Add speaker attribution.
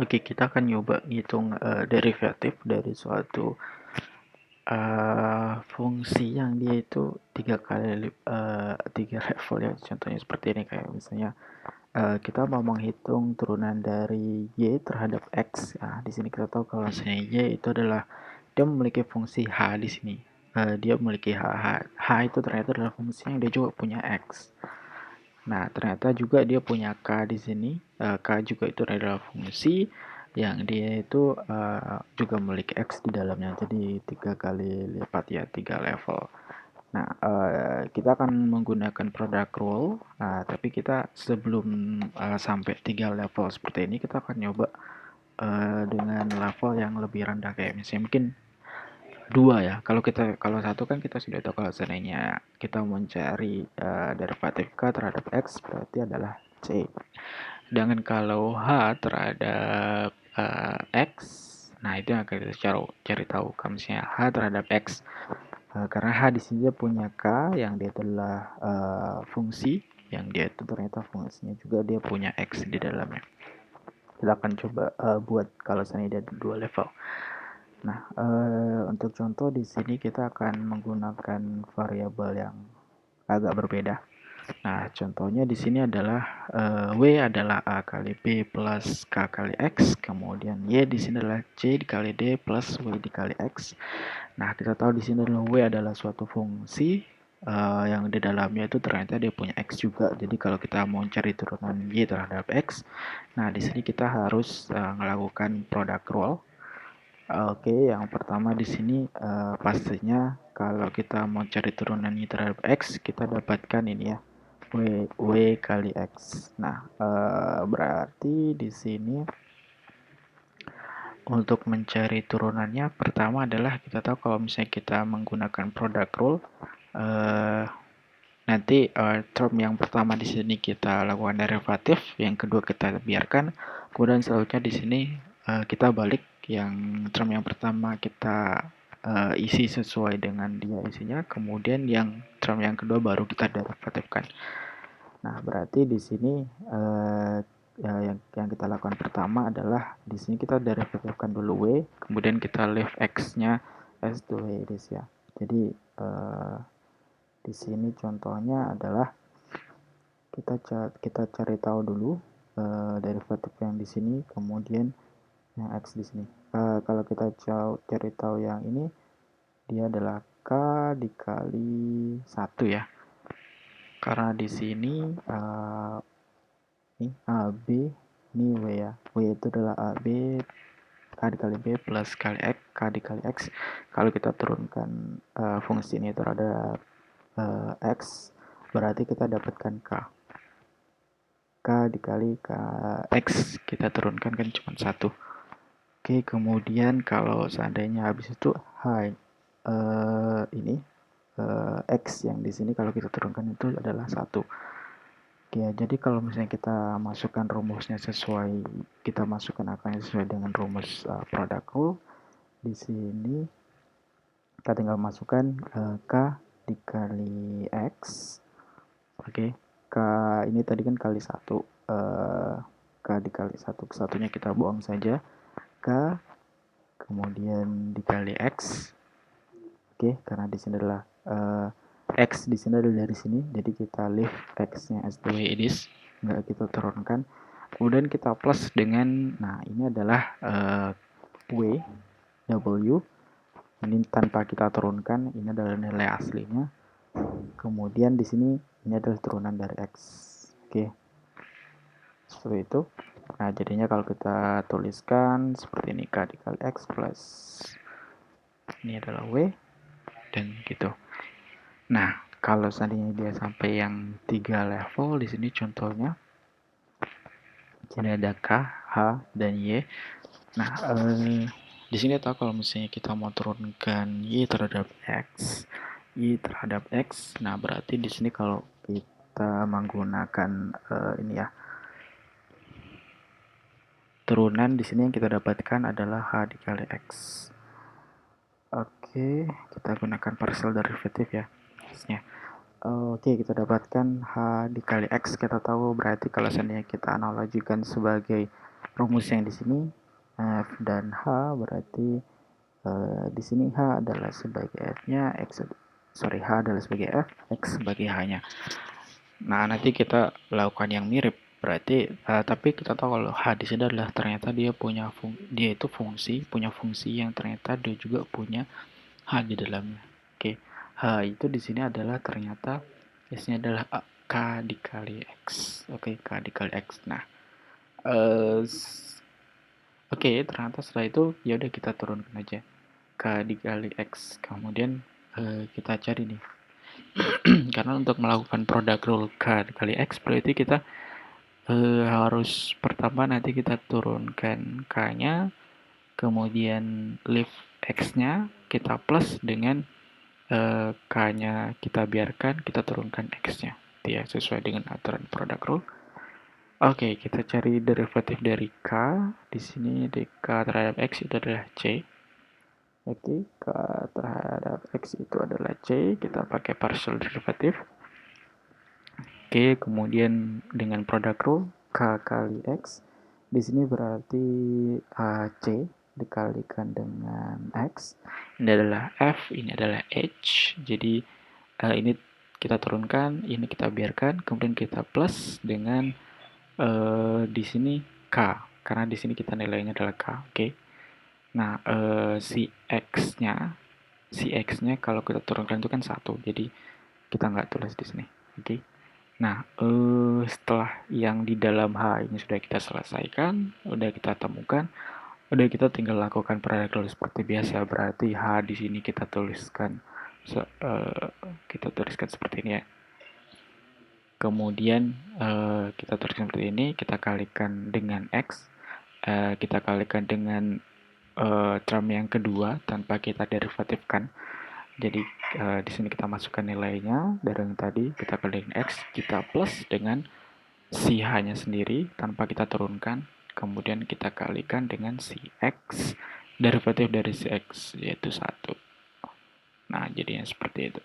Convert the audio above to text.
Speaker 1: Oke, kita akan nyoba ngitung derivatif dari suatu fungsi yang dia itu tiga level ya. Contohnya seperti ini, kayak misalnya kita mau menghitung turunan dari y terhadap x. Nah, di sini kita tahu kalau misalnya y itu adalah dia memiliki fungsi h di sini. Dia memiliki h itu ternyata adalah fungsi yang dia juga punya x. Nah, ternyata juga dia punya K di sini. K juga itu adalah fungsi yang dia itu juga memiliki X di dalamnya. Jadi 3 kali lipat ya, 3 level. Nah, kita akan menggunakan product rule. Nah, tapi kita sebelum sampai 3 level seperti ini, kita akan nyoba dengan level yang lebih rendah, kayak misalnya mungkin dua ya. Kalau satu kan kita sudah tahu kalau seandainya kita mencari derivatif k terhadap x berarti adalah c. Sedangkan kalau h terhadap x, nah itu yang akan kita cari tahu. Kalau misalnya h terhadap x, karena h di sini dia punya k yang dia adalah fungsi, yang dia itu ternyata fungsinya juga dia punya x di dalamnya. Kita akan coba buat kalau seandainya ada dua level. Nah, untuk contoh di sini kita akan menggunakan variabel yang agak berbeda. Nah, contohnya di sini adalah W adalah A kali B plus K kali X, kemudian Y di sini adalah C dikali D plus W dikali X. Nah, kita tahu di sini adalah W adalah suatu fungsi yang di dalamnya itu ternyata dia punya X juga. Jadi kalau kita mau cari turunan Y terhadap X, nah di sini kita harus melakukan product rule. Oke, yang pertama di sini pastinya kalau kita mau cari turunan Y terhadap X, kita dapatkan ini ya, W kali X. Nah, berarti di sini untuk mencari turunannya, pertama adalah kita tahu kalau misalnya kita menggunakan product rule, nanti term yang pertama di sini kita lakukan derivatif, yang kedua kita biarkan, kemudian selanjutnya di sini kita balik, yang term yang pertama kita isi sesuai dengan dia isinya, kemudian yang term yang kedua baru kita derivatifkan. Nah, berarti di sini yang kita lakukan pertama adalah di sini kita derivatifkan dulu W, kemudian kita leave X-nya as the way it is ya. Jadi di sini contohnya adalah kita cari tahu dulu derivatif yang di sini, kemudian yang X di sini. Kalau kita cari tahu yang ini, dia adalah K dikali 1 ya. Karena di sini ini AB, ini W ya. W itu adalah AB, K dikali B plus kali X, K dikali X. Kalau kita turunkan fungsi ini terhadap X, berarti kita dapatkan K. K dikali X, kita turunkan kan cuma 1. Oke, kemudian kalau seandainya habis itu ini X yang di sini kalau kita turunkan itu adalah 1. Ya, jadi kalau misalnya kita masukkan rumusnya sesuai, kita masukkan akarnya sesuai dengan rumus product rule, di sini kita tinggal masukkan K dikali X. Oke, K ini tadi kan kali 1. K dikali 1, kesatunya kita buang saja. K, kemudian dikali X. Oke, karena di sini adalah X di sini adalah dari sini, jadi kita leave X-nya as the way it is, nggak kita turunkan. Kemudian kita plus dengan, nah ini adalah W, ini tanpa kita turunkan, ini adalah nilai aslinya. Kemudian di sini ini adalah turunan dari X. Oke, seperti itu. Nah, jadinya kalau kita tuliskan seperti ini, K dikali X plus ini adalah W, dan gitu. Nah, kalau seandainya dia sampai yang 3 level, di sini contohnya, sini ada K, H, dan Y. Nah, di sini tahu kalau misalnya kita mau turunkan Y terhadap X, nah berarti di sini kalau kita menggunakan ini ya, turunan di sini yang kita dapatkan adalah H dikali X. Oke, kita gunakan partial derivative ya. Oke, kita dapatkan H dikali X. Kita tahu berarti kalau seandainya kita analogikan sebagai rumus yang di sini F dan H berarti di sini H adalah sebagai F-nya, H adalah sebagai F, X sebagai H-nya. Nah, nanti kita lakukan yang mirip. Berarti tapi kita tahu kalau H di sini adalah ternyata dia itu punya fungsi yang ternyata dia juga punya H di dalamnya. Oke. H itu di sini adalah ternyata S-nya adalah K dikali X. Oke, K dikali X. Nah, oke, ternyata setelah itu ya udah kita turunkan aja K dikali X. Kemudian kita cari nih. Karena untuk melakukan product rule K dikali X berarti kita harus pertama nanti kita turunkan K-nya, kemudian leave X-nya kita plus dengan K-nya kita biarkan, kita turunkan X-nya. Ya, sesuai dengan aturan product rule. Oke, kita cari derivatif dari K. Di sini K terhadap X itu adalah C. Oke, K terhadap X itu adalah C. Kita pakai partial derivative. Oke, kemudian dengan product rule K kali X. Di sini berarti C dikalikan dengan X. Ini adalah F, ini adalah H. Jadi ini kita turunkan, ini kita biarkan, kemudian kita plus dengan di sini K. Karena di sini kita nilainya adalah K. Oke. Nah, si X-nya kalau kita turunkan itu kan 1. Jadi kita nggak tulis di sini. Oke. Nah, setelah yang di dalam H ini sudah kita selesaikan, udah kita temukan, udah kita tinggal lakukan product rule seperti biasa. Berarti H di sini kita tuliskan seperti ini ya. Kemudian kita tuliskan seperti ini, kita kalikan dengan X, kita kalikan dengan term yang kedua tanpa kita derivatifkan. Jadi di sini kita masukkan nilainya dari yang tadi, kita kali dengan X, kita plus dengan si H-nya sendiri tanpa kita turunkan, kemudian kita kalikan dengan si X, derivatif dari si X yaitu 1. Nah, jadinya seperti itu.